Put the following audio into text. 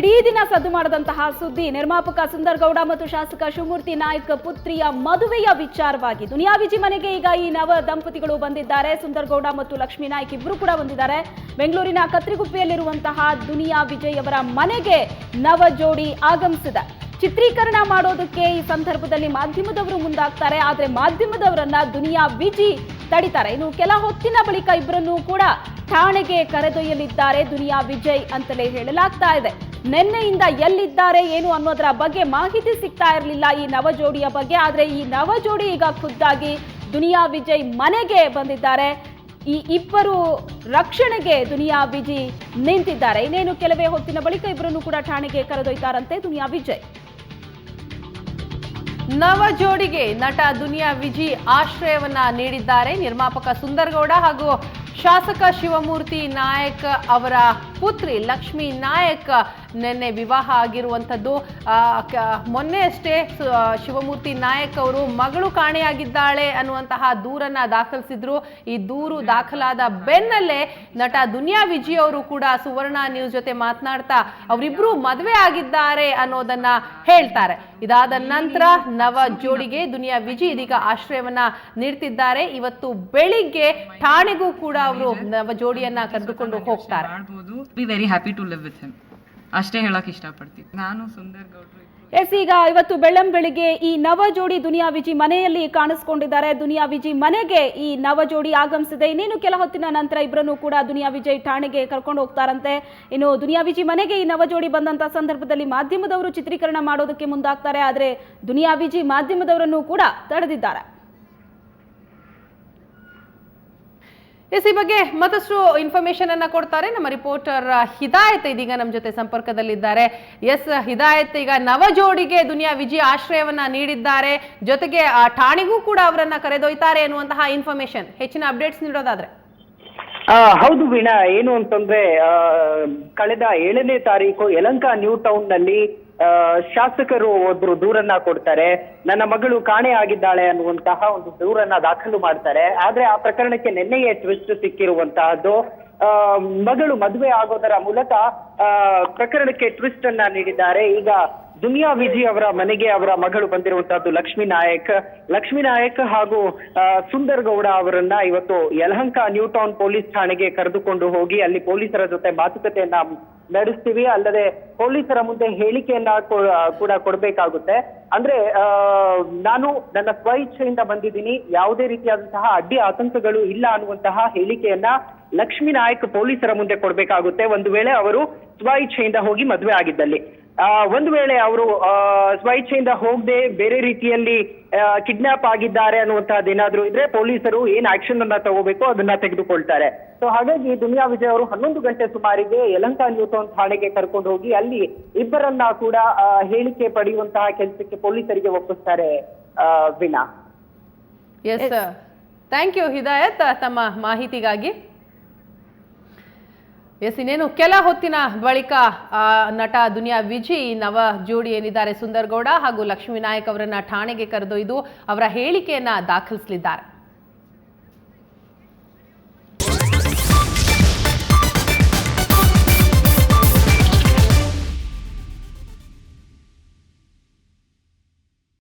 ಇಡೀ ದಿನ ಸದ್ದು ಮಾಡದಂತಹ ಸುದ್ದಿ ನಿರ್ಮಾಪಕ ಸುಂದರ್ ಗೌಡ ಮತ್ತು ಶಾಸಕ ಶಿವಮೂರ್ತಿ ನಾಯ್ಕ್ ಪುತ್ರಿಯ ಮದುವೆಯ ವಿಚಾರವಾಗಿ ದುನಿಯಾ ವಿಜಿ ಮನೆಗೆ ಈಗ ಈ ನವ ದಂಪತಿಗಳು ಬಂದಿದ್ದಾರೆ. ಸುಂದರ್ ಗೌಡ ಮತ್ತು ಲಕ್ಷ್ಮೀ ನಾಯ್ಕ್ ಇಬ್ಬರು ಕೂಡ ಬಂದಿದ್ದಾರೆ. ಬೆಂಗಳೂರಿನ ಕತ್ರಿಗುಪ್ಪೆಯಲ್ಲಿರುವಂತಹ ದುನಿಯಾ ವಿಜಯ್ ಅವರ ಮನೆಗೆ ನವ ಜೋಡಿ ಆಗಮಿಸಿದೆ. ಚಿತ್ರೀಕರಣ ಮಾಡೋದಕ್ಕೆ ಈ ಸಂದರ್ಭದಲ್ಲಿ ಮಾಧ್ಯಮದವರು ಮುಂದಾಗ್ತಾರೆ. ಆದರೆ ಮಾಧ್ಯಮದವರನ್ನ ದುನಿಯಾ ವಿಜಿ ತಡಿತಾರೆ. ಇನ್ನು ಕೆಲ ಹೊತ್ತಿನ ಬಳಿಕ ಇಬ್ಬರನ್ನು ಕೂಡ ಠಾಣೆಗೆ ಕರೆದೊಯ್ಯಲಿದ್ದಾರೆ ದುನಿಯಾ ವಿಜಯ್ ಅಂತಲೇ ಹೇಳಲಾಗ್ತಾ ಇದೆ. ನಿನ್ನೆಯಿಂದ ಎಲ್ಲಿದ್ದಾರೆ ಏನು ಅನ್ನೋದರ ಬಗ್ಗೆ ಮಾಹಿತಿ ಸಿಗ್ತಾ ಇರಲಿಲ್ಲ ಈ ನವ ಜೋಡಿಯ ಬಗ್ಗೆ. ಆದರೆ ಈ ನವ ಜೋಡಿ ಈಗ ಖುದ್ದಾಗಿ ದುನಿಯಾ ವಿಜಯ್ ಮನೆಗೆ ಬಂದಿದ್ದಾರೆ. ಈ ಇಬ್ಬರು ರಕ್ಷಣೆಗೆ ದುನಿಯಾ ವಿಜಿ ನಿಂತಿದ್ದಾರೆ. ಇನ್ನೇನು ಕೆಲವೇ ಹೊತ್ತಿನ ಬಳಿಕ ಇಬ್ಬರನ್ನು ಕೂಡ ಠಾಣೆಗೆ ಕರೆದೊಯ್ತಾರಂತೆ ದುನಿಯಾ ವಿಜಯ್. ನವ ಜೋಡಿಗೆ ನಟ ದುನಿಯಾ ವಿಜಿ ಆಶ್ರಯವನ್ನ ನೀಡಿದ್ದಾರೆ. ನಿರ್ಮಾಪಕ ಸುಂದರ್ ಗೌಡ ಹಾಗೂ ಶಾಸಕ ಶಿವಮೂರ್ತಿ ನಾಯಕ್ ಅವರ ಪುತ್ರಿ ಲಕ್ಷ್ಮೀ ನಾಯಕ್ ನಿನ್ನೆ ವಿವಾಹ ಆಗಿರುವಂಥದ್ದು. ಮೊನ್ನೆ ಅಷ್ಟೇ ಶಿವಮೂರ್ತಿ ನಾಯಕ್ ಅವರು ಮಗಳು ಕಾಣೆಯಾಗಿದ್ದಾಳೆ ಅನ್ನುವಂತಹ ದೂರನ್ನ ದಾಖಲಿಸಿದ್ರು. ಈ ದೂರು ದಾಖಲಾದ ಬೆನ್ನಲ್ಲೇ ನಟ ದುನಿಯಾ ವಿಜಿ ಅವರು ಕೂಡ ಸುವರ್ಣ ನ್ಯೂಸ್ ಜೊತೆ ಮಾತನಾಡ್ತಾ ಅವರಿಬ್ರು ಮದುವೆ ಆಗಿದ್ದಾರೆ ಅನ್ನೋದನ್ನ ಹೇಳ್ತಾರೆ. ಇದಾದ ನಂತರ ನವ ಜೋಡಿಗೆ ದುನಿಯಾ ವಿಜಿ ಇದೀಗ ಆಶ್ರಯವನ್ನ ನೀಡ್ತಿದ್ದಾರೆ. ಇವತ್ತು ಬೆಳಿಗ್ಗೆ ಠಾಣೆಗೂ ಕೂಡ ಅವರು ನವ ಜೋಡಿಯನ್ನ ಕರೆದುಕೊಂಡು ಹೋಗ್ತಾರೆ. Very happy to live with him ಅಷ್ಟೇ ಹೇಳಕ್ ಇಷ್ಟಪಡ್ತೀನಿ. ನಾನು ಸುಂದರ್ ಗೌಡ್ರು ಈಗ ಇವತ್ತು ಬೆಳ್ಳಂಬೆಳಿಗ್ಗೆ ಈ ನವ ಜೋಡಿ ದುನಿಯಾ ವಿಜಿ ಮನೆಯಲ್ಲಿ ಕಾಣಿಸ್ಕೊಂಡಿದ್ದಾರೆ. ದುನಿಯಾ ವಿಜಿ ಮನೆಗೆ ಈ ನವ ಜೋಡಿ ಆಗಮಿಸಿದೆ. ಇನ್ನೇನು ಕೆಲ ಹೊತ್ತಿನ ನಂತರ ಇಬ್ಬರನ್ನು ಕೂಡ ದುನಿಯಾ ವಿಜಯ್ ಠಾಣೆಗೆ ಕರ್ಕೊಂಡು ಹೋಗ್ತಾರಂತೆ. ಇನ್ನು ದುನಿಯಾ ವಿಜಿ ಮನೆಗೆ ಈ ನವ ಜೋಡಿ ಬಂದಂತ ಸಂದರ್ಭದಲ್ಲಿ ಮಾಧ್ಯಮದವರು ಚಿತ್ರೀಕರಣ ಮಾಡೋದಕ್ಕೆ ಮುಂದಾಗ್ತಾರೆ. ಆದರೆ ದುನಿಯಾ ವಿಜಿ ಮಾಧ್ಯಮದವರನ್ನು ಕೂಡ ತಡೆದಿದ್ದಾರೆ. ಈ ಬಗ್ಗೆ ಮತ್ತಷ್ಟು ಇನ್ಫಾರ್ಮೇಶನ್ ಅನ್ನ ಕೊಡ್ತಾರೆ ನಮ್ಮ ರಿಪೋರ್ಟರ್ ಹಿದಾಯತ್ ಇದೀಗ ನಮ್ಮ ಜೊತೆ ಸಂಪರ್ಕದಲ್ಲಿದ್ದಾರೆ. ಹಿದಾಯತ್, ಈಗ ನವ ಜೋಡಿಗೆ ದುನಿಯಾ ವಿಜಿ ಆಶ್ರಯವನ್ನ ನೀಡಿದ್ದಾರೆ, ಜೊತೆಗೆ ಠಾಣೆಗೂ ಕೂಡ ಅವರನ್ನ ಕರೆದೊಯ್ತಾರೆ ಅನ್ನುವಂತಹ ಇನ್ಫಾರ್ಮೇಶನ್, ಹೆಚ್ಚಿನ ಅಪ್ಡೇಟ್ಸ್ ನೀಡೋದಾದ್ರೆ? ಹೌದು ವೀಣಾ, ಏನು ಅಂತಂದ್ರೆ ಕಳೆದ 7ನೇ ತಾರೀಕು ಯಲಹಂಕ ನ್ಯೂ ಟೌನ್ ನಲ್ಲಿ ಶಾಸಕರು ಒಬ್ರು ದೂರನ್ನ ಕೊಡ್ತಾರೆ. ನನ್ನ ಮಗಳು ಕಾಣೆ ಆಗಿದ್ದಾಳೆ ಅನ್ನುವಂತಹ ಒಂದು ದೂರನ್ನ ದಾಖಲು ಮಾಡ್ತಾರೆ. ಆದ್ರೆ ಆ ಪ್ರಕರಣಕ್ಕೆ ನಿನ್ನೆಯೇ ಟ್ವಿಸ್ಟ್ ಸಿಕ್ಕಿರುವಂತಹದ್ದು. ಮಗಳು ಮದುವೆ ಆಗೋದರ ಮೂಲಕ ಪ್ರಕರಣಕ್ಕೆ ಟ್ವಿಸ್ಟ್ ಅನ್ನ ನೀಡಿದ್ದಾರೆ. ಈಗ ದುನಿಯಾ ವಿಜಿ ಅವರ ಮನೆಗೆ ಅವರ ಮಗಳು ಬಂದಿರುವಂತಹದ್ದು ಲಕ್ಷ್ಮೀ ನಾಯಕ್ ಹಾಗೂ ಸುಂದರ್ ಗೌಡ ಅವರನ್ನ ಇವತ್ತು ಯಲಹಂಕ ನ್ಯೂ ಟೌನ್ ಪೊಲೀಸ್ ಠಾಣೆಗೆ ಕರೆದುಕೊಂಡು ಹೋಗಿ ಅಲ್ಲಿ ಪೊಲೀಸರ ಜೊತೆ ಮಾತುಕತೆಯನ್ನ ನಡೆಸ್ತೀವಿ. ಅಲ್ಲದೆ ಪೊಲೀಸರ ಮುಂದೆ ಹೇಳಿಕೆಯನ್ನ ಕೂಡ ಕೊಡ್ಬೇಕಾಗುತ್ತೆ. ಅಂದ್ರೆ ನಾನು ನನ್ನ ಸ್ವ ಇಚ್ಛೆಯಿಂದ ಬಂದಿದ್ದೀನಿ, ಯಾವುದೇ ರೀತಿಯಾದಂತಹ ಅಡ್ಡಿ ಆತಂಕಗಳು ಇಲ್ಲ ಅನ್ನುವಂತಹ ಹೇಳಿಕೆಯನ್ನ ಲಕ್ಷ್ಮೀ ನಾಯಕ್ ಪೊಲೀಸರ ಮುಂದೆ ಕೊಡ್ಬೇಕಾಗುತ್ತೆ. ಒಂದು ವೇಳೆ ಅವರು ಸ್ವ ಇಚ್ಛೆಯಿಂದ ಹೋಗಿ ಮದುವೆ ಆಗಿದ್ದಲ್ಲಿ, ಒಂದು ವೇಳೆ ಅವರು ಸ್ವ ಇಚ್ಛೆಯಿಂದ ಹೋಗದೆ ಬೇರೆ ರೀತಿಯಲ್ಲಿ ಕಿಡ್ನಾಪ್ ಆಗಿದ್ದಾರೆ ಅನ್ನುವಂತಹದ್ದು ಏನಾದ್ರೂ ಇದ್ರೆ ಪೊಲೀಸರು ಏನ್ ಆಕ್ಷನ್ ಅನ್ನ ತಗೋಬೇಕು ಅದನ್ನ ತೆಗೆದುಕೊಳ್ತಾರೆ. ಸೊ ಹಾಗಾಗಿ ದುನಿಯಾ ವಿಜಯ್ ಅವರು 11 ಗಂಟೆ ಸುಮಾರಿಗೆ ಯಲಹಂಕ ನ್ಯೂ ಟೌನ್ ಠಾಣೆಗೆ ಕರ್ಕೊಂಡು ಹೋಗಿ ಅಲ್ಲಿ ಇಬ್ಬರನ್ನ ಕೂಡ ಹೇಳಿಕೆ ಪಡೆಯುವಂತಹ ಕೆಲಸಕ್ಕೆ ಪೊಲೀಸರಿಗೆ ಒಪ್ಪಿಸ್ತಾರೆ. Veena, yes, thank you Hidayat ತಮ್ಮ ಮಾಹಿತಿಗಾಗಿ. ಇನ್ನೇನು ಕೆಲ ಹೊತ್ತಿನ ಬಳಿಕ ನಟ ದುನಿಯಾ ವಿಜಿ ನವ ಜೋಡಿ ಏನಿದ್ದಾರೆ ಸುಂದರ್ ಗೌಡ ಹಾಗೂ ಲಕ್ಷ್ಮೀ ನಾಯಕ್ ಅವರನ್ನ ಠಾಣೆಗೆ ಕರೆದೊಯ್ದು ಅವರ ಹೇಳಿಕೆಯನ್ನ ದಾಖಲಿಸಲಿದ್ದಾರೆ.